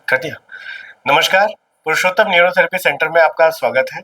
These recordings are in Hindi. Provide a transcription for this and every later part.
कर दिया। नमस्कार, पुरुषोत्तम न्यूरोथेरेपी सेंटर में आपका स्वागत है।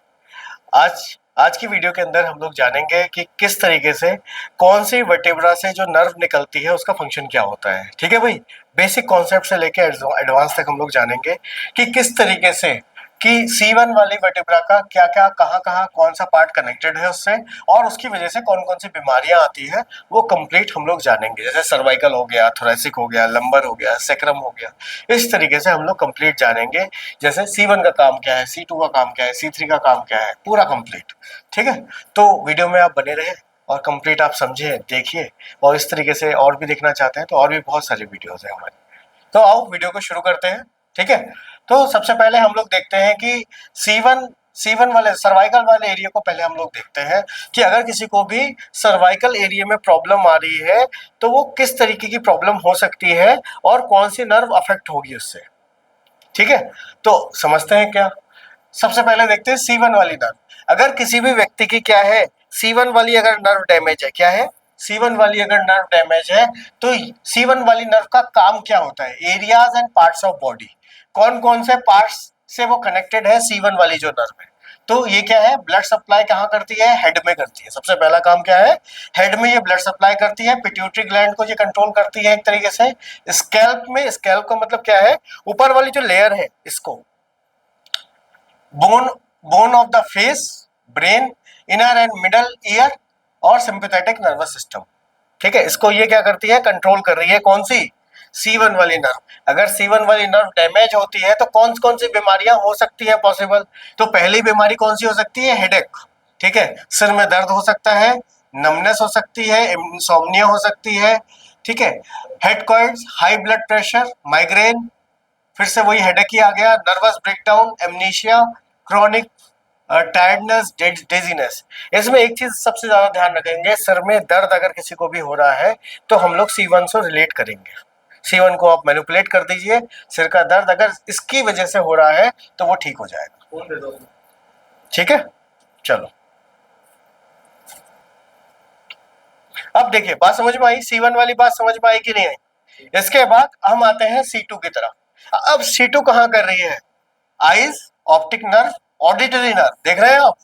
आज आज की वीडियो के अंदर हम लोग जानेंगे कि किस तरीके से कौन सी वर्टेब्रा से जो नर्व निकलती है उसका फंक्शन क्या होता है। ठीक है भाई, बेसिक कॉन्सेप्ट से लेके एडवांस तक हम लोग जानेंगे कि किस तरीके से कि C1 वाली वर्टेब्रा का क्या क्या कहाँ कहाँ कौन सा पार्ट कनेक्टेड है उससे और उसकी वजह से कौन कौन सी बीमारियां आती है वो कंप्लीट हम लोग जानेंगे। जैसे सर्वाइकल हो गया, थोरेसिक हो गया, लंबर हो गया, सेक्रम हो गया, इस तरीके से हम लोग कंप्लीट जानेंगे। जैसे C1 का काम क्या है, C2 का काम क्या है, C3 का काम क्या है, पूरा कंप्लीट। ठीक है, तो वीडियो में आप बने रहे और कंप्लीट आप समझे, देखिए। और इस तरीके से और भी देखना चाहते हैं तो और भी बहुत सारी वीडियोस है हमारी। तो आओ वीडियो को शुरू करते हैं। ठीक है, तो सबसे पहले हम लोग देखते हैं कि C1 वाले सर्वाइकल वाले एरिया को पहले हम लोग देखते हैं कि अगर किसी को भी सर्वाइकल एरिया में प्रॉब्लम आ रही है तो वो किस तरीके की प्रॉब्लम हो सकती है और कौन सी नर्व अफेक्ट होगी उससे। ठीक है, तो समझते हैं क्या। सबसे पहले देखते हैं C1 वाली नर्व। अगर किसी भी व्यक्ति की क्या है, C1 वाली अगर नर्व डैमेज है, क्या है, C1 वाली अगर नर्व डैमेज है तो C1 वाली नर्व का काम क्या होता है, areas and parts of body, कौन कौन से पार्ट्स से वो कनेक्टेड है C1 वाली जो नर्व है। तो ये क्या है, ब्लड सप्लाई कहाँ करती है, हेड में करती है। सबसे पहला काम क्या है, हेड में ये ब्लड सप्लाई करती है, पिट्यूटरी ग्लैंड को ये कंट्रोल करती है एक तरीके से। स्कैल्प में, स्कैल्प का मतलब क्या है, ऊपर वाली जो लेयर है इसको, bone bone of the face, brain, inner and middle ear और सिंपैथेटिक नर्वस सिस्टम। ठीक है, इसको ये क्या करती है, कंट्रोल कर रही है। कौन सी, C1 वाली नर्व। अगर C1 वाली नर्व डैमेज होती है तो कौन कौन सी बीमारियां हो सकती है पॉसिबल। तो पहली बीमारी कौन सी हो सकती है, हेडेक। ठीक है, सिर में दर्द हो सकता है, नमनेस हो सकती है, इंसोम्निया हो सकती है। ठीक है, head colds, high blood pressure, migraine, फिर से वही हेडेक ही आ गया, nervous breakdown, amnesia, chronic tiredness, dizziness. इसमें एक चीज सबसे ज्यादा ध्यान रखेंगे, सर में दर्द अगर किसी को भी हो रहा है तो हम लोग C1 से रिलेट करेंगे। C1 को आप मैनिपुलेट कर दीजिए, सिर का दर्द अगर इसकी वजह से हो रहा है तो वो ठीक हो जाएगा। ठीक है, चलो अब देखिए, बात समझ में आई, C1 वाली बात समझ में आई कि नहीं आई। इसके बाद हम आते हैं C2 की तरफ। अब C2 कहाँ कर रही है, eyes, optic nerve, auditory nerve. देख रहे हैं आप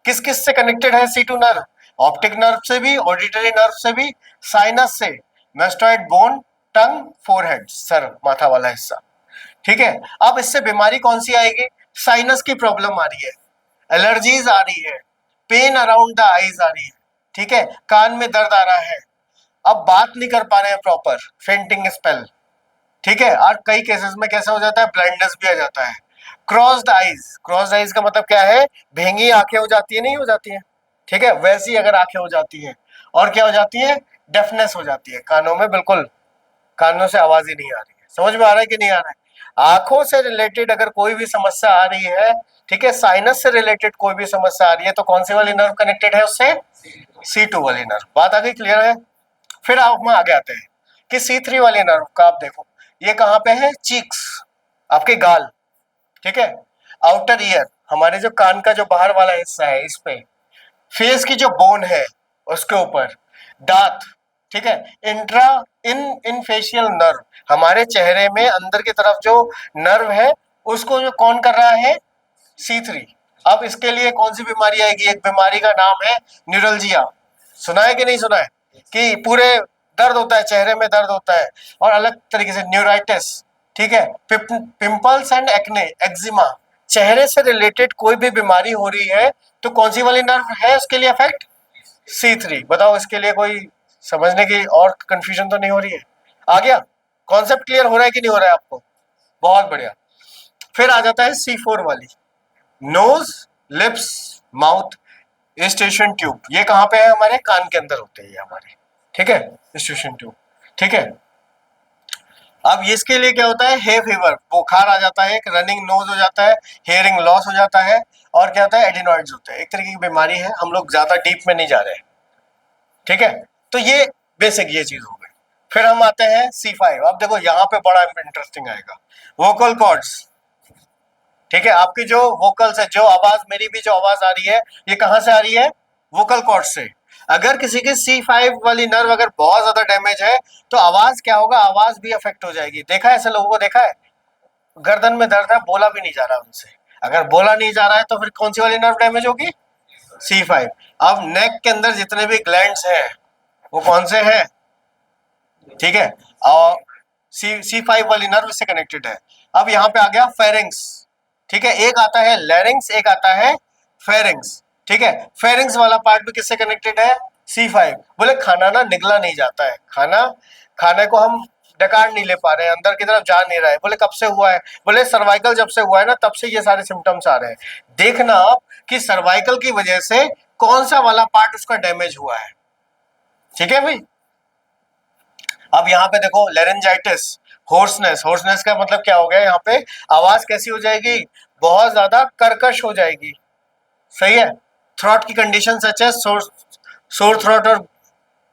किस किस से कनेक्टेड है C2 नर्व, ऑप्टिक नर्व से भी, ऑडिटरी नर्व से भी, साइनस से, मेस्टॉइड बोन, टंग, फोरहेड, सर माथा वाला हिस्सा। ठीक है, अब इससे बीमारी कौन सी आएगी, साइनस की प्रॉब्लम आ रही है, एलर्जीज आ रही है, पेन अराउंड द आईज आ रही है। ठीक है, कान में दर्द आ रहा है, अब बात नहीं कर पा रहे हैं प्रॉपर, फेंटिंग स्पेल। ठीक है, और कई केसेस में कैसा हो जाता है, ब्लाइंडनेस भी आ जाता है। क्रॉस्ड आईज, क्रॉस्ड आईज का मतलब क्या है, भेंगी आंखें हो जाती है, नहीं हो जाती है। ठीक है, वैसी अगर आंखें हो जाती है, और क्या हो जाती है, डेफनेस हो जाती है, कानों में बिल्कुल, कानों से आवाज ही नहीं आ रही है। समझ में आ रहा है कि नहीं आ रहा है। आंखों से रिलेटेड अगर कोई भी समस्या आ रही है, ठीक है, साइनस से रिलेटेड कोई भी समस्या आ रही है तो कौन सी वाली नर्व कनेक्टेड है उससे, C2 वाली नर्व। बात आ गई, क्लियर है। फिर आप हम आगे आते हैं कि C3 वाली नर्व का आप देखो, ये कहाँ पे है, चीक्स, आपके गाल। ठीक है, आउटर ईयर, हमारे जो कान का जो बाहर वाला हिस्सा है इस पे, फेस की जो बोन है उसके ऊपर, दांत। ठीक है, इंट्रा इन इन फेशियल नर्व, हमारे चेहरे में अंदर की तरफ जो नर्व है उसको जो कौन कर रहा है, C3। अब इसके लिए कौन सी बीमारी आएगी, एक बीमारी का नाम है न्यूरल्जिया। सुना है कि नहीं सुना है, कि पूरे दर्द होता है, चेहरे में दर्द होता है, और अलग तरीके से न्यूराइटिस। ठीक है, पिंपल्स एंड एक्ने, एक्जिमा, चेहरे से रिलेटेड कोई भी बीमारी हो रही है तो कौन सी वाली नर्व है उसके लिए अफेक्ट, C3। बताओ इसके लिए कोई समझने की और कंफ्यूजन तो नहीं हो रही है। आ गया, कॉन्सेप्ट क्लियर हो रहा है कि नहीं हो रहा है आपको, बहुत बढ़िया। फिर आ जाता है C4 वाली, nose, lips, mouth, eustachian tube. ये कहाँ पे है, हमारे कान के अंदर होते हैं ये हमारे। ठीक है, स्टेशन ट्यूब। ठीक है, अब इसके लिए क्या होता है, हे फीवर, बुखार आ जाता है, रनिंग नोज हो जाता है, हेयरिंग लॉस हो जाता है, और क्या होता है, एडिनॉइड्स होते हैं। एक तरीके की बीमारी है, हम लोग ज्यादा डीप में नहीं जा रहे हैं। ठीक है, तो ये बेसिक ये चीज हो गई। फिर हम आते हैं C5। अब देखो यहाँ पे बड़ा इंटरेस्टिंग आएगा, वोकल कॉर्ड्स। ठीक है, आपकी जो वोकल्स है, जो आवाज, मेरी भी जो आवाज आ रही है, ये कहाँ से आ रही है, वोकल कॉर्ड से। अगर किसी की C5 वाली नर्व अगर बहुत ज्यादा डैमेज है तो आवाज क्या होगा, आवाज भी अफेक्ट हो जाएगी। देखा है ऐसे लोगों को, देखा है, गर्दन में दर्द है, बोला भी नहीं जा रहा उनसे। अगर बोला नहीं जा रहा है तो फिर कौन सी वाली नर्व डैमेज होगी? C5। अब नेक के अंदर जितने भी ग्लैंड्स हैं वो कौन से हैं? ठीक है, और C5 वाली नर्व से कनेक्टेड है। अब यहाँ पे आ गया फेरिंग्स। ठीक है, एक आता है लैरिंग्स, एक आता है फेरिंग्स। ठीक है, फेरिंग्स वाला पार्ट भी किससे कनेक्टेड है? C5। बोले खाना ना निगला नहीं जाता है, खाने को हम डकार नहीं ले पा रहे हैं, अंदर की तरफ जा नहीं रहा है। बोले कब से हुआ है? बोले सर्वाइकल जब से हुआ है ना तब से ये सारे सिम्टम्स आ रहे हैं। देखना आप कि सर्वाइकल की वजह से कौन सा वाला पार्ट उसका डैमेज हुआ है। ठीक है भाई। अब यहाँ पे देखो लेरेंजाइटिस, होर्सनेस। होर्सनेस का मतलब क्या हो गया? यहाँ पे आवाज कैसी हो जाएगी? बहुत ज्यादा कर्कश हो जाएगी। सही है। थ्रोट की कंडीशन सच है सोर थ्रोट और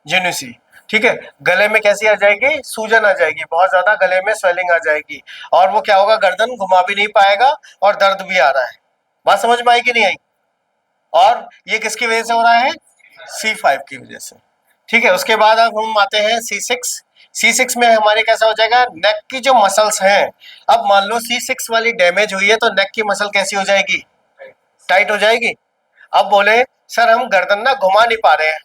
जेनुसी। ठीक है, गले में कैसी आ जाएगी? सूजन आ जाएगी, बहुत ज्यादा गले में स्वेलिंग आ जाएगी। और वो क्या होगा? गर्दन घुमा भी नहीं पाएगा और दर्द भी आ रहा है। बात समझ में आई कि नहीं आई? और ये किसकी वजह से हो रहा है? C5 की वजह से। ठीक है, उसके बाद अब हम आते हैं C6। C6 में हमारे कैसा हो जाएगा? नेक की जो मसल्स हैं, अब मान लो C6 वाली डैमेज हुई है तो नेक की मसल कैसी हो जाएगी? टाइट हो जाएगी। अब बोले सर हम गर्दन ना घुमा नहीं पा रहे हैं,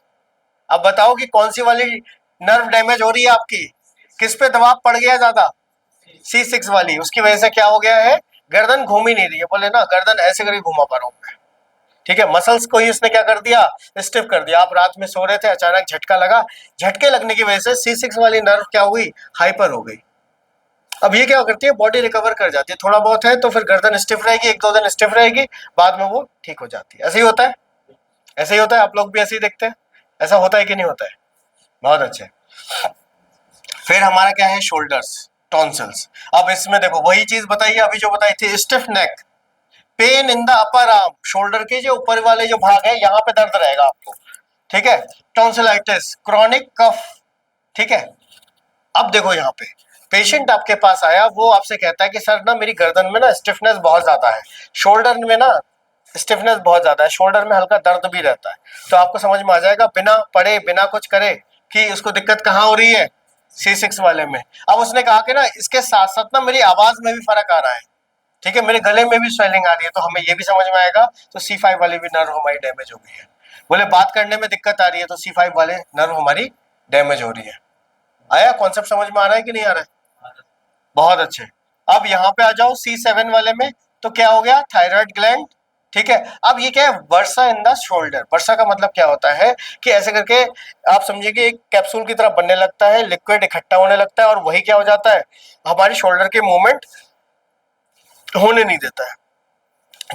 अब बताओ कि कौन सी वाली नर्व डैमेज हो रही है आपकी? किस पे दबाव पड़ गया ज्यादा? C6 वाली, उसकी वजह से क्या हो गया है? गर्दन घूम ही नहीं रही है। बोले ना गर्दन ऐसे करके घुमा पा रहा हूं। ठीक है, मसल्स को ही इसने क्या कर दिया? स्टिफ कर दिया। आप रात में सो रहे थे, अचानक झटका लगा, झटके लगने की वजह से C6 वाली नर्व क्या हुई? हाइपर हो गई। अब ये क्या करती है? बॉडी रिकवर कर जाती है, थोड़ा बहुत है तो फिर गर्दन स्टिफ रहेगी, एक दो दिन स्टिफ रहेगी, बाद में वो ठीक हो जाती है। ऐसे ही होता है, ऐसे ही होता है। आप लोग भी ऐसे ही देखते हैं, ऐसा होता है कि नहीं होता है? बहुत अच्छे। फिर हमारा क्या है? Shoulders, tonsils. अब इसमें देखो वही चीज बताइए अभी जो बताई थी, stiff neck, pain in the upper arm, shoulder के जो ऊपर वाले जो भाग है यहाँ पे दर्द रहेगा आपको। ठीक है, टॉन्सिलाइटिस, क्रॉनिक कफ। ठीक है, अब देखो यहाँ पे पेशेंट आपके पास आया, वो आपसे कहता है कि सर ना मेरी गर्दन में ना स्टिफनेस बहुत ज्यादा है, शोल्डर में ना स्टिफनेस बहुत ज्यादा है, शोल्डर में हल्का दर्द भी रहता है। तो आपको समझ में आ जाएगा बिना पढ़े बिना कुछ करे कि उसको दिक्कत कहाँ हो रही है? C6 वाले में। अब उसने कहा कि ना इसके साथ साथ ना मेरी आवाज में भी फर्क आ रहा है। ठीक है, मेरे गले में भी स्वेलिंग आ रही है, तो हमें ये भी समझ में आएगा तो C5 वाली भी नर्व हमारी डैमेज हो गई है। बोले बात करने में दिक्कत आ रही है तो C5 वाले नर्व हमारी डैमेज हो रही है। आया कॉन्सेप्ट समझ में आ रहा है कि नहीं आ रहा है? बहुत अच्छे। अब यहाँ पे आ जाओ C7 वाले में, तो क्या हो गया? Thyroid gland. ठीक है, अब ये क्या है? वर्सा इन द शोल्डर। वर्सा का मतलब क्या होता है कि ऐसे करके आप समझिए कि एक कैप्सूल की तरह बनने लगता है, लिक्विड इकट्ठा होने लगता है और वही क्या हो जाता है? हमारी शोल्डर के मूवमेंट होने नहीं देता है,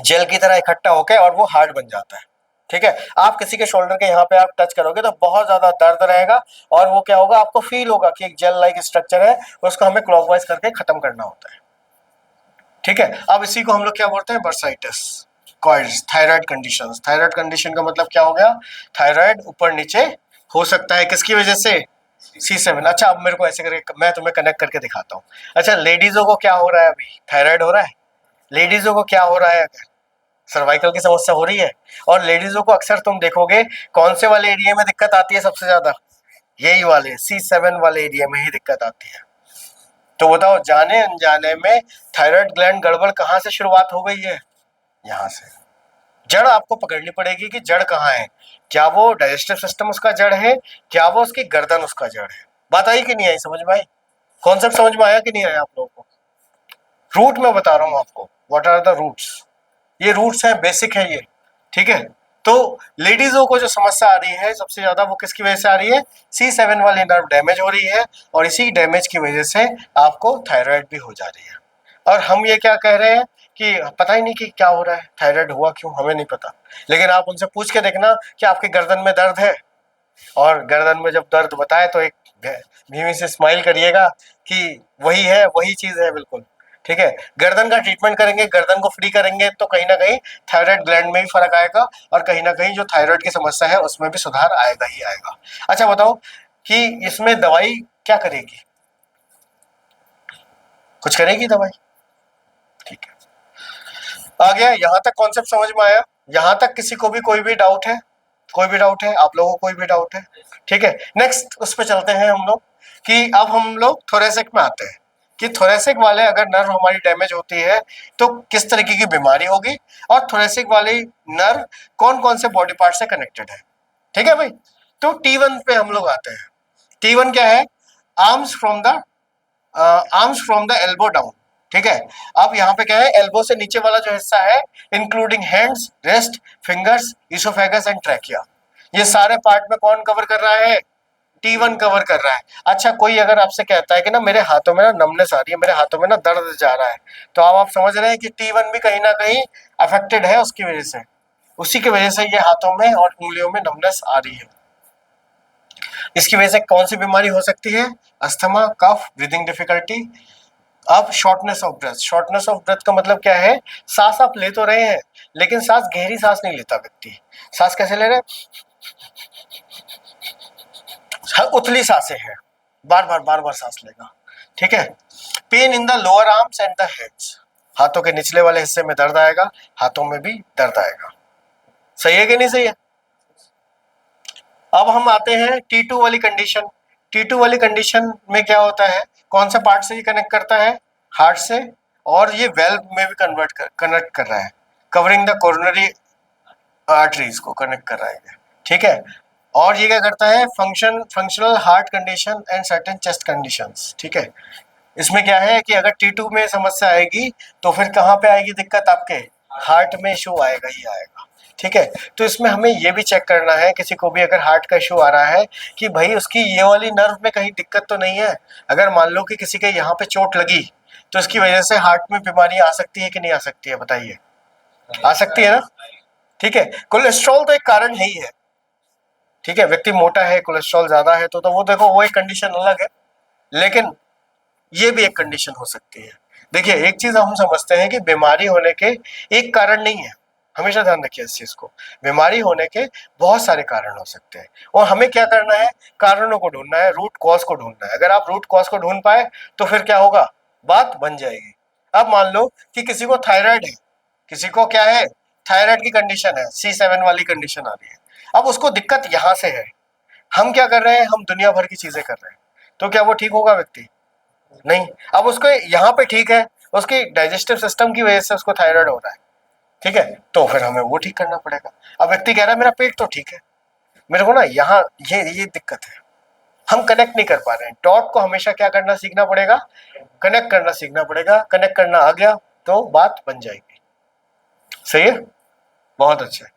जेल की तरह इकट्ठा होकर और वो हार्ड बन जाता है। ठीक है, आप किसी के शोल्डर के यहाँ पे आप टच करोगे तो बहुत ज्यादा दर्द रहेगा और वो क्या होगा? आपको फील होगा कि एक जेल लाइक स्ट्रक्चर है, उसको हमें क्लॉकवाइज करके खत्म करना होता है। ठीक है, अब इसी को हम लोग क्या बोलते हैं? Bursitis, colds, thyroid conditions. Thyroid condition का मतलब क्या हो गया? थायराइड ऊपर नीचे हो सकता है, किसकी वजह से? C7। अच्छा, अब मेरे को ऐसे करके मैं तुम्हें कनेक्ट करके दिखाता हूँ। अच्छा, लेडीजों को क्या हो रहा है? अभी थायराइड हो रहा है। लेडीजों को क्या हो रहा है? अगर सर्वाइकल की समस्या हो रही है, और लेडीजों को अक्सर तुम देखोगे कौन से वाले एरिया में दिक्कत आती है सबसे ज्यादा? यही वाले C7 वाले एरिया में ही दिक्कत आती है। तो बताओ जाने अनजाने में थायराइड ग्लैंड गड़बड़ कहाँ से शुरुआत हो गई है? यहाँ से। जड़ आपको पकड़नी पड़ेगी कि जड़ कहाँ है। क्या वो डाइजेस्टिव सिस्टम उसका जड़ है? क्या वो उसकी गर्दन उसका जड़ है? बात आई कि नहीं आई? समझ में आई? कॉन्सेप्ट समझ में आया कि नहीं आया आप लोगों को? रूट में बता रहा हूँ आपको, व्हाट आर द रूट्स। ये रूट्स हैं, बेसिक है ये। ठीक है, तो लेडीजों को जो समस्या आ रही है सबसे ज्यादा वो किसकी वजह से आ रही है? C7 वाली नर्व डैमेज हो रही है और इसी डैमेज की वजह से आपको थायराइड भी हो जा रही है। और हम ये क्या कह रहे हैं कि पता ही नहीं कि क्या हो रहा है, थायराइड हुआ क्यों हमें नहीं पता। लेकिन आप उनसे पूछ के देखना कि आपके गर्दन में दर्द है, और गर्दन में जब दर्द बताए तो एक धीमी से स्माइल करिएगा कि वही है, वही चीज है बिल्कुल। ठीक है, गर्दन का ट्रीटमेंट करेंगे, गर्दन को फ्री करेंगे तो कहीं ना कहीं थायराइड ग्लैंड में भी फर्क आएगा और कहीं ना कहीं जो थायराइड की समस्या है उसमें भी सुधार आएगा ही आएगा। अच्छा बताओ कि इसमें दवाई क्या करेगी? कुछ करेगी दवाई? ठीक है, आ गया यहाँ तक कॉन्सेप्ट समझ में आया? यहाँ तक किसी को भी कोई भी डाउट है? कोई भी डाउट है आप लोगों को? कोई भी डाउट है? ठीक है, नेक्स्ट उस पर चलते हैं हम लोग कि अब हम लोग थोरेसिक में आते हैं। कि थोरेसिक वाले अगर नर्व हमारी डैमेज होती है तो किस तरीके की बीमारी होगी, और थोरेसिक वाली नर्व कौन कौन से बॉडी पार्ट से कनेक्टेड है। ठीक है भाई। तो T1 पे हम लोग आते हैं। T1 क्या है? Arms from the elbow down. ठीक है। अब यहाँ पे क्या है, एल्बो से नीचे वाला जो हिस्सा है, including hands, wrist, fingers, oesophagus and trachea, ये सारे पार्ट में कौन कवर कर रहा है? T1 कवर कर रहा है। अच्छा, कोई अगर आपसे कहता है कि ना मेरे हाथों में ना नमनेस आ रही है, मेरे हाथों में ना दर्द जा रहा है, तो अब आप समझ रहे हैं कि T1 भी कहीं ना कहीं अफेक्टेड है उसकी वजह से, उसी की वजह से ये हाथों में और उंगलियों में नमनेस आ रही है। इसकी वजह से कौन सी बीमारी हो सकती है? Asthma, cough, breathing difficulty. अब shortness of breath, shortness of breath का मतलब क्या है? सांस आप ले तो रहे हैं लेकिन सांस, गहरी सांस नहीं लेता व्यक्ति। सांस कैसे ले रहे हैं? उथली सांसें हैं, बार बार सांस लेगा। ठीक है। Pain in the lower arms and the heads, हाथों के निचले वाले हिस्से में दर्द आएगा, हाथों में भी दर्द आएगा। सही है कि नहीं सही है? अब हम आते हैं T2 वाली कंडीशन। T2 वाली कंडीशन में क्या होता है? कौन सा पार्ट से ये कनेक्ट करता है? हार्ट से, और ये वेल्व में भी कनेक्ट कर रहा है, कवरिंग द कोरोनरी आर्टरीज को कनेक्ट कर रहा है। ठीक है। और ये क्या करता है? Functional heart condition and certain chest conditions. ठीक है। इसमें क्या है कि अगर T2 में समस्या आएगी तो फिर कहाँ पे आएगी दिक्कत? आपके हार्ट में इशू आएगा ही आएगा। ठीक है। तो इसमें हमें ये भी चेक करना है, किसी को भी अगर हार्ट का इशू आ रहा है, कि भाई उसकी ये वाली नर्व में कहीं दिक्कत तो नहीं है। अगर मान लो कि किसी के यहाँ पे चोट लगी तो इसकी वजह से हार्ट में बीमारी आ सकती है कि नहीं आ सकती है? बताइए। आ सकती है ना? ठीक है। कोलेस्ट्रॉल तो एक कारण है ही है। ठीक है। व्यक्ति मोटा है, कोलेस्ट्रॉल ज्यादा है, तो वो देखो वो एक कंडीशन अलग है, लेकिन ये भी एक कंडीशन हो सकती है। देखिए, एक चीज हम समझते हैं कि बीमारी होने के एक कारण नहीं है, हमेशा ध्यान रखिए इस चीज को। बीमारी होने के बहुत सारे कारण हो सकते हैं, और हमें क्या करना है? कारणों को ढूंढना है, रूट कॉज को ढूंढना है। अगर आप रूट कॉज को ढूंढ पाए तो फिर क्या होगा? बात बन जाएगी। अब मान लो कि किसी को थायराइड है, किसी को क्या है? थायराइड की कंडीशन है, C7 वाली कंडीशन आ रही है। अब उसको दिक्कत यहां से है, हम क्या कर रहे हैं? हम दुनिया भर की चीजें कर रहे हैं, तो क्या वो ठीक होगा व्यक्ति? नहीं। अब उसको यहाँ पे ठीक है, उसकी डाइजेस्टिव सिस्टम की वजह से उसको थायराइड हो रहा है। ठीक है। तो फिर हमें वो ठीक करना पड़ेगा। अब व्यक्ति कह रहा है मेरा पेट तो ठीक है, मेरे को ना यहाँ ये दिक्कत है। हम कनेक्ट नहीं कर पा रहे हैं। डॉट को हमेशा क्या करना सीखना पड़ेगा? कनेक्ट करना सीखना पड़ेगा। कनेक्ट करना आ गया तो बात बन जाएगी। सही है, बहुत अच्छा है।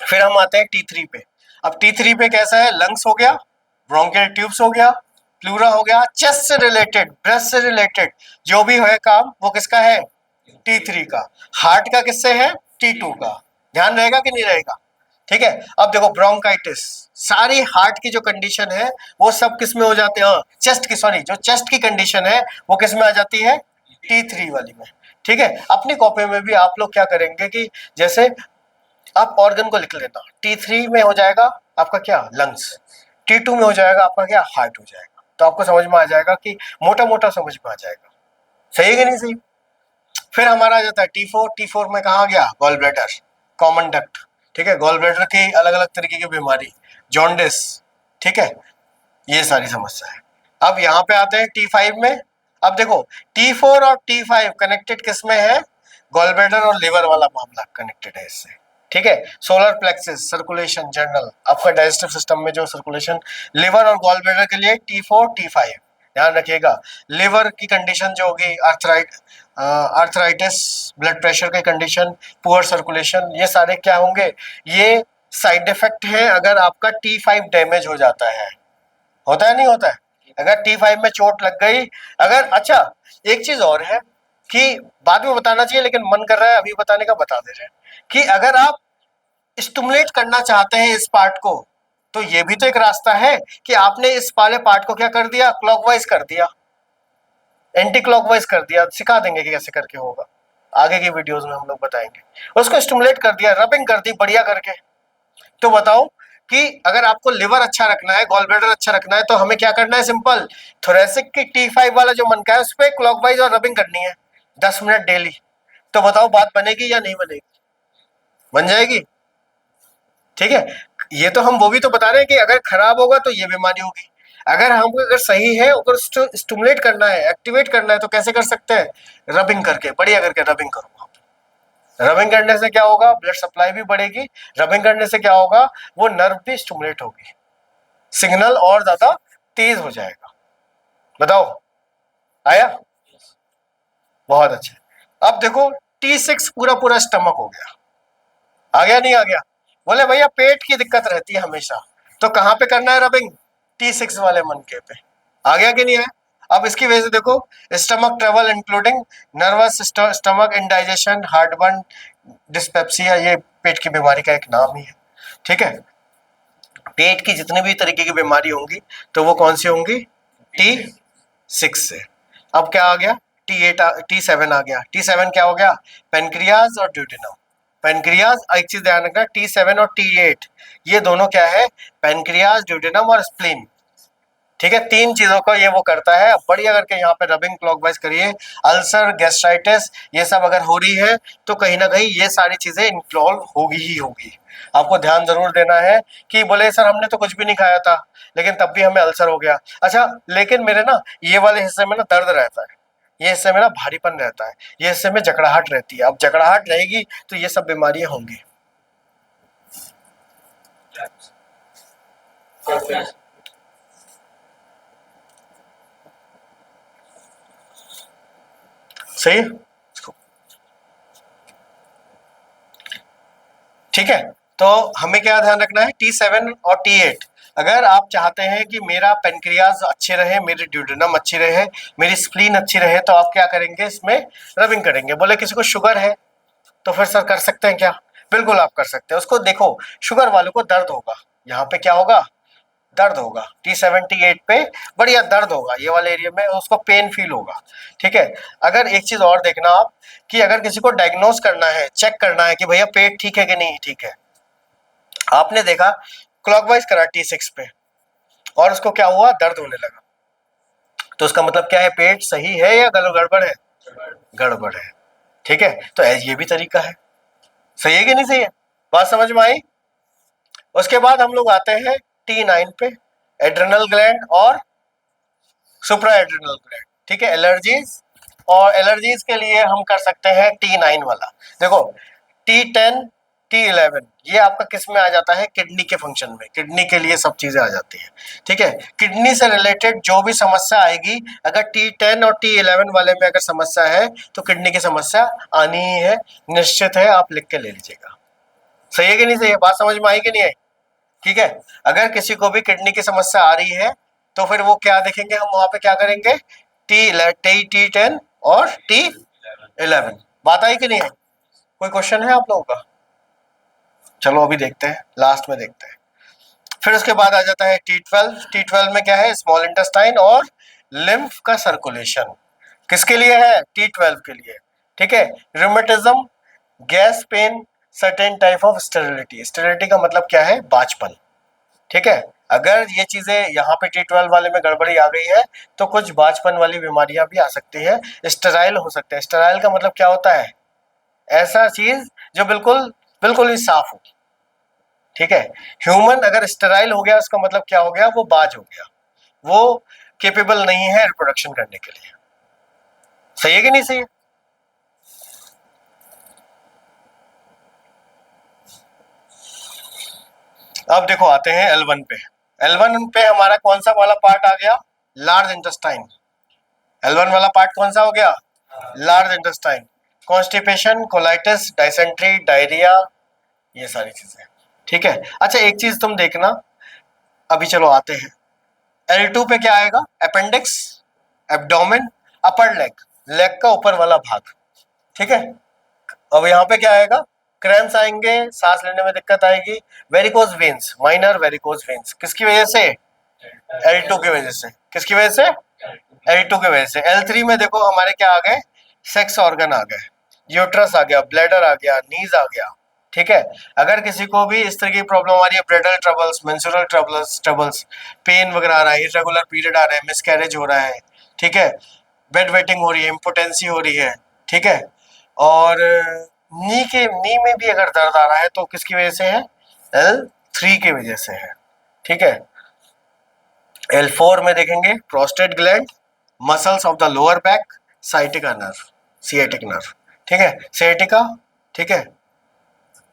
फिर हम आते हैं T3 पे। अब T3 पे कैसा है? लंग्स हो गया, ब्रोंकियल ट्यूब्स हो गया, प्लूरा हो गया, चेस्ट से रिलेटेड, ब्रेस्ट से रिलेटेड जो भी है काम, वो किसका है? T3 का। हार्ट का किससे है? T2 का। ध्यान रहेगा कि नहीं रहेगा? ठीक है। अब देखो, ब्रोंकाइटिस, सारी हार्ट की जो कंडीशन है वो सब किस में हो जाते हैं? चेस्ट की, सॉरी, जो चेस्ट की कंडीशन है वो किस में आ जाती है? T3 वाली में। ठीक है। अपनी कॉपी में भी आप लोग क्या करेंगे कि जैसे आप ऑर्गन को लिख लेना, T3 में हो जाएगा आपका क्या? लंग्स। T2 में हो जाएगा आपका क्या? हार्ट हो जाएगा। तो आपको समझ में आ जाएगा कि मोटा मोटा समझ में आ जाएगा। सही है कि नहीं सही? फिर हमारा आ जाता है T4 में कहा गया? Gall bladder, common duct. ठीक है। गॉल ब्लैडर की अलग अलग तरीके की बीमारी, जॉन्डिस। ठीक है। ये सारी समस्या है। अब यहाँ पे आते हैं T5 में। अब देखो, T4 और T5 कनेक्टेड किस में है? गॉल ब्लैडर और लिवर वाला मामला कनेक्टेड है इससे। ठीक है। सोलर प्लेक्सिस, सर्कुलेशन, जर्नल, आपका डाइजेस्टिव सिस्टम में जो सर्कुलेशन, लिवर और गॉल ब्लैडर के लिए T4 T5। ध्यान रखिएगा। लिवर की कंडीशन जो होगी, आर्थराइटिस, ब्लड प्रेशर की कंडीशन, पुअर सर्कुलेशन, ये सारे क्या होंगे? ये साइड इफेक्ट है अगर आपका T5 डैमेज हो जाता है। होता है नहीं होता है? अगर T5 में चोट लग गई, अगर, अच्छा, एक चीज और है कि बाद में बताना चाहिए लेकिन मन कर रहा है अभी बताने का, बता दे रहे हैं कि अगर आप स्टिमुलेट करना चाहते हैं इस पार्ट को, तो ये भी तो एक रास्ता है कि आपने इस वाले पार्ट को क्या कर दिया? क्लॉकवाइज कर दिया, एंटी क्लॉकवाइज कर दिया। सिखा देंगे कि कैसे करके होगा, आगे की वीडियोस में हम लोग बताएंगे। उसको स्टिमुलेट कर दिया, रबिंग कर दी बढ़िया करके। तो बताओ कि अगर आपको लिवर अच्छा रखना है, गॉल ब्लैडर अच्छा रखना है, तो हमें क्या करना है? सिंपल, थोरेसिक की T5 वाला जो मन का है उस पर क्लॉकवाइज और रबिंग करनी है 10 मिनट डेली। तो बताओ बात बनेगी या नहीं बनेगी? बन जाएगी। ठीक है। ये तो हम वो भी तो बता रहे हैं कि अगर खराब होगा तो ये बीमारी होगी, अगर हमको अगर सही है अगर स्टिमुलेट करना है, एक्टिवेट करना है, तो कैसे कर सकते हैं? रबिंग करके, बढ़िया करके रबिंग करो। रबिंग करने से क्या होगा? ब्लड सप्लाई भी बढ़ेगी। रबिंग करने से क्या होगा? वो नर्व भी स्टिमुलेट होगी, सिग्नल और ज्यादा तेज हो जाएगा। बताओ, आया? बहुत अच्छा। अब देखो T6 पूरा पूरा स्टमक हो गया, आ गया नहीं आ गया? बोले भैया पेट की दिक्कत रहती है हमेशा, तो कहाँ पे करना है रबिंग? T6 वाले मनके पे। आ गया कि नहीं है? अब इसकी वजह से देखो stomach travel including nervous stomach indigestion, heartburn, dyspepsia, ये पेट की बीमारी का एक नाम ही है। ठीक है, पेट की जितनी भी तरीके की बीमारी होंगी तो वो कौन सी होंगी? T6 से। अब क्या आ गया? T8 T7 आ गया। T7 क्या हो गया? पेनक्रियाज और ड्यूटेनम। पेनक्रियाज, एक चीज ध्यान रखना, T7 और T8 ये दोनों क्या है? पेनक्रियाज, ड्यूटेनम और स्प्लीन। ठीक है, तीन चीजों को ये वो करता है। बढ़िया करके यहाँ पे रबिंग क्लॉकवाइज करिए। अल्सर, गैस्ट्राइटिस, ये सब अगर हो रही है तो कहीं ना कहीं ये सारी चीजें इन्वॉल्व होगी ही होगी। आपको ध्यान जरूर देना है कि बोले सर हमने तो कुछ भी नहीं खाया था लेकिन तब भी हमें अल्सर हो गया। अच्छा, लेकिन मेरे ना ये वाले हिस्से में ना दर्द रहता है, ये हिस्से में ना भारीपन रहता है, ये हिस्से में जकड़ाहट रहती है। अब जकड़ाहट रहेगी तो ये सब बीमारियां होंगी। सही है? ठीक है, तो हमें क्या ध्यान रखना है? T7 और T8। अगर आप चाहते हैं कि मेरा पेनक्रियाज अच्छे रहे, मेरी ड्यूडेनम अच्छी रहे, मेरी स्प्लीन अच्छी रहे, तो आप क्या करेंगे? इसमें रबिंग करेंगे। बोले किसी को शुगर है तो फिर सर कर सकते हैं क्या? बिल्कुल आप कर सकते हैं। उसको देखो, शुगर वालों को दर्द होगा, यहाँ पे क्या होगा? दर्द होगा। T7 T8 पे बढ़िया दर्द होगा, ये वाले एरिया में उसको पेन फील होगा। ठीक है, अगर एक चीज और देखना आप कि अगर किसी को डायग्नोस करना है, चेक करना है कि भैया पेट ठीक है कि नहीं ठीक है, आपने देखा क्लॉकवाइज करा T6 पे और उसको क्या हुआ? दर्द होने लगा, तो उसका मतलब क्या है? पेट सही है या गड़बड़ है? गड़बड़ है। ठीक है, तो ये भी तरीका है। सही है कि नहीं सही है? बात समझ में आई? उसके बाद हम लोग आते हैं T9 पे, एड्रेनल ग्लैंड और सुप्रा एड्रेनल ग्लैंड। ठीक है, एलर्जीज, और एलर्जीज के लिए हम कर सकते हैं T9 वाला। देखो T10 T11 ये आपका किस में आ जाता है? किडनी के फंक्शन में, किडनी के लिए सब चीजें आ जाती है। ठीक है, किडनी से रिलेटेड जो भी समस्या आएगी, अगर T10 और T11 वाले में अगर समस्या है तो किडनी की समस्या आनी ही है, निश्चित है। आप लिख के ले लीजिएगा। सही है कि नहीं सही है? बात समझ में आई कि नहीं आई? ठीक है, अगर किसी को भी किडनी की समस्या आ रही है तो फिर वो क्या देखेंगे? हम वहां पे क्या करेंगे? T10 और T11। बात आई कि नहीं आई? कोई क्वेश्चन है आप लोगों का? चलो अभी देखते हैं, लास्ट में देखते हैं। फिर उसके बाद आ जाता है T12। T12 में क्या है? स्मॉल इंटेस्टाइन और लिम्फ का सर्कुलेशन। किसके लिए है? T12 के लिए। ठीक है, rheumatism, gas pain, certain type of sterility. Sterility का मतलब क्या है? बांझपन। ठीक है, अगर ये चीजें यहाँ पे T12 वाले में गड़बड़ी आ गई है तो कुछ बांझपन वाली बीमारियां भी आ सकती है, स्टेराइल हो सकते हैं। स्टेराइल का मतलब क्या होता है? ऐसा चीज जो बिल्कुल बिल्कुल ही साफ हो। ठीक है, ह्यूमन अगर स्टेराइल हो गया उसका मतलब क्या हो गया? वो बाज हो गया, वो केपेबल नहीं है रिप्रोडक्शन करने के लिए। सही है कि नहीं सही है? अब देखो आते हैं L1 पे। L1 पे हमारा कौन सा वाला पार्ट आ गया? Large intestine. L1 वाला पार्ट कौन सा हो गया? Large intestine. Constipation, colitis, dysentery, diarrhoea, ये सारी चीजें। ठीक है, अच्छा एक चीज तुम देखना, अभी चलो आते हैं L2 पे क्या आएगा? अपेंडिक्स, एब्डोमेन, अपर लेग, लेग का ऊपर वाला भाग। ठीक है, अब यहाँ पे क्या आएगा? क्रैम्स आएंगे, सांस लेने में दिक्कत आएगी, varicose veins, minor varicose veins. किसकी वजह से? L2 की वजह से। किसकी वजह से? L2 की वजह से। L3 में देखो हमारे क्या आ गए? सेक्स ऑर्गन आ गए, यूट्रस आ गया, ब्लैडर आ गया, नीज आ गया। ठीक है, अगर किसी को भी इस तरह की प्रॉब्लम आ रही है, bridal troubles, menstrual troubles, pen वगैरह आ रहा है, इरेगुलर पीरियड आ रहा है, मिसकैरेज हो रहा है, ठीक है, बेड वेटिंग हो रही है, इम्पोटेंसी हो रही है, ठीक है, और नी में भी अगर दर्द आ रहा है तो किसकी वजह से है? L3 की वजह से है। ठीक है, L4 में देखेंगे prostate gland, muscles of the lower back, sciatica nerve, sciatic nerve, ठीक है, सिएटिका, ठीक है,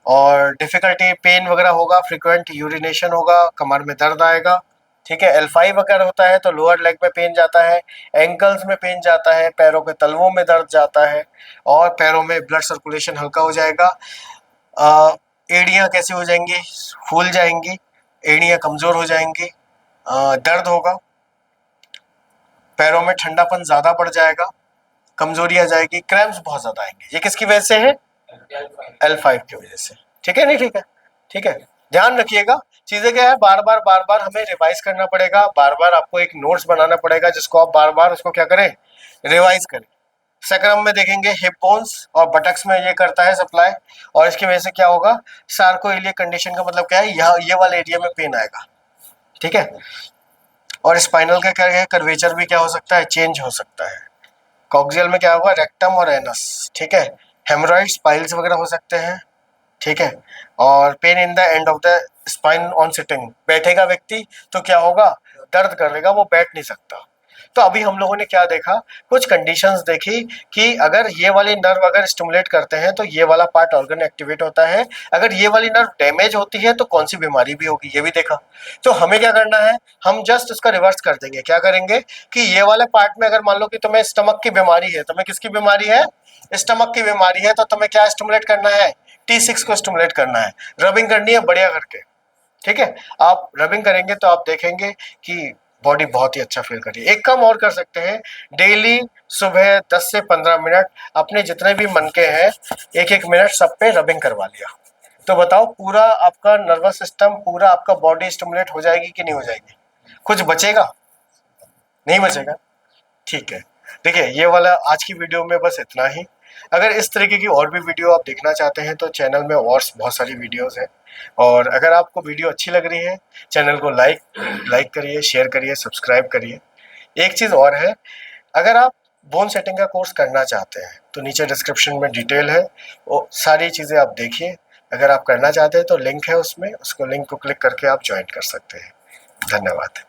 और डिफिकल्टी पेन वगैरह होगा, फ्रिक्वेंट यूरिनेशन होगा, कमर में दर्द आएगा, ठीक है। L5 अगर होता है तो लोअर लेग में पेन जाता है, एंकल्स में पेन जाता है, पैरों के तलवों में दर्द जाता है, और पैरों में ब्लड सर्कुलेशन हल्का हो जाएगा। एड़ियाँ कैसी हो जाएंगी, फूल जाएंगी, एड़ियाँ कमजोर हो जाएंगी, दर्द होगा, पैरों में ठंडापन ज्यादा बढ़ जाएगा, कमजोरी आ जाएगी, क्रैम्प्स बहुत ज्यादा आएंगे। ये किसकी वजह से है? L5 की वजह से, ठीक है, नहीं ठीक है, ठीक है। ध्यान रखिएगा, चीजें क्या है, बार बार हमें रिवाइज करना पड़ेगा, बार बार आपको एक नोट्स बनाना पड़ेगा जिसको आप बार बार उसको क्या करें, रिवाइज करें। सक्रम में देखेंगे हिप बोन्स और बटक्स में ये करता है सप्लाई, और इसकी वजह से क्या होगा, सार्कोइलियक कंडीशन का मतलब क्या है, यहाँ ये वाले एरिया में पेन आएगा, ठीक है। और स्पाइनल का क्या है, कर्वेचर भी क्या हो सकता है, चेंज हो सकता है। कॉक्सियल में क्या होगा, रेक्टम और एनस, ठीक है। हेमराइड्स, पाइल्स वगैरह हो सकते हैं, ठीक है। और pain in the end of the spine on sitting, बैठेगा व्यक्ति तो क्या होगा, दर्द करेगा, वो बैठ नहीं सकता। तो अभी हम लोगों ने क्या देखा, कुछ कंडीशंस देखी कि अगर ये वाली नर्व अगर स्टिमुलेट करते हैं तो ये वाला पार्ट ऑर्गन एक्टिवेट होता है, अगर ये वाली नर्व डैमेज होती है तो कौन सी बीमारी भी होगी, ये भी देखा। तो हमें क्या करना है, हम जस्ट उसका रिवर्स कर देंगे। क्या करेंगे कि ये वाले पार्ट में अगर मान लो कि तुम्हें स्टमक की बीमारी है, तुम्हें किसकी बीमारी है, स्टमक की बीमारी है, तो तुम्हें क्या स्टिमुलेट करना है, T6 को स्टिमुलेट करना है, रबिंग करनी है बढ़िया करके, ठीक है। आप रबिंग करेंगे तो आप देखेंगे कि बॉडी बहुत ही अच्छा फील करिए। एक काम और कर सकते हैं, डेली सुबह 10 से 15 मिनट अपने जितने भी मन के हैं, एक एक मिनट सब पे रबिंग करवा लिया, तो बताओ पूरा आपका नर्वस सिस्टम, पूरा आपका बॉडी स्टिमुलेट हो जाएगी कि नहीं हो जाएगी, कुछ बचेगा, नहीं बचेगा, ठीक है। देखिए ये वाला आज की वीडियो में बस इतना ही। अगर इस तरीके की और भी वीडियो आप देखना चाहते हैं तो चैनल में और बहुत सारी वीडियोस हैं, और अगर आपको वीडियो अच्छी लग रही है चैनल को लाइक करिए, शेयर करिए, सब्सक्राइब करिए। एक चीज़ और है, अगर आप बोन सेटिंग का कोर्स करना चाहते हैं तो नीचे डिस्क्रिप्शन में डिटेल है, वो सारी चीज़ें आप देखिए। अगर आप करना चाहते हैं तो लिंक है उसमें, उसको लिंक को क्लिक करके आप ज्वाइन कर सकते हैं। धन्यवाद।